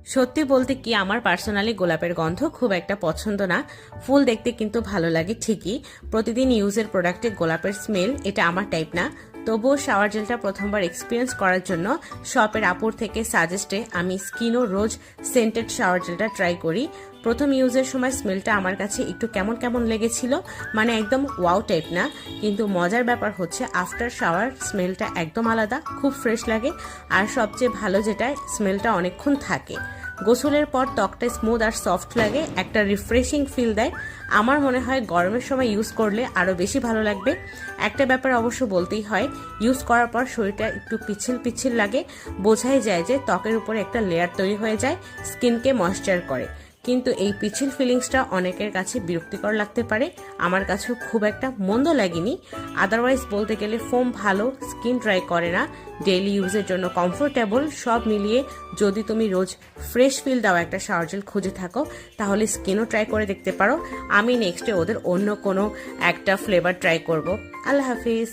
সত্যি বলতে কি আমার পার্সোনালি গোলাপের গন্ধ খুব একটা পছন্দ না। ফুল দেখতে কিন্তু ভালো লাগে ঠিকই, প্রতিদিন ইউজের প্রোডাক্টে গোলাপের স্মেল এটা আমার টাইপ না। তবুও শাওয়ার জেলটা প্রথমবার এক্সপিরিয়েন্স করার জন্য শপের আপুর থেকে সাজেস্টে আমি স্কিনো রোজ সেন্টেড শাওয়ার জেলটা ট্রাই করি। প্রথম ইউজের সময় স্মেলটা আমার কাছে একটু কেমন কেমন লেগেছিল, মানে একদম ওয়াও টাইপ না। কিন্তু মজার ব্যাপার হচ্ছে আফটার শাওয়ার স্মেলটা একদম আলাদা, খুব ফ্রেশ লাগে। আর সবচেয়ে ভালো যেটা, স্মেলটা অনেকক্ষণ থাকে। গোসলের পর ত্বকটা স্মুথ আর সফট লাগে, একটা রিফ্রেশিং ফিল দেয়। আমার মনে হয় গরমের সময় ইউজ করলে আরও বেশি ভালো লাগবে। একটা ব্যাপার অবশ্য বলতেই হয়, ইউজ করার পর শরীরটা একটু পিচ্ছিল পিচ্ছিল লাগে, বোঝাই যায় যে ত্বকের উপরে একটা লেয়ার তৈরি হয়ে যায়, স্কিনকে ময়েশ্চার করে। কিন্তু এই পিচ্ছিল ফিলিংসটা অনেকের কাছে বিরক্তিকর লাগতে পারে, আমার কাছেও খুব একটা মন্দ লাগেনি। আদারওয়াইজ বলতে গেলে ফোম ভালো, স্কিন ড্রাই করে না, ডেইলি ইউজের জন্য কমফোর্টেবল। সব মিলিয়ে যদি তুমি রোজ ফ্রেশ ফিল দাও একটা শাওয়ার জেল খুঁজে থাকো, তাহলে স্কিনও ট্রাই করে দেখতে পারো। আমি নেক্সটে ওদের অন্য কোনো একটা ফ্লেভার ট্রাই করব। আল্লাহ হাফিজ।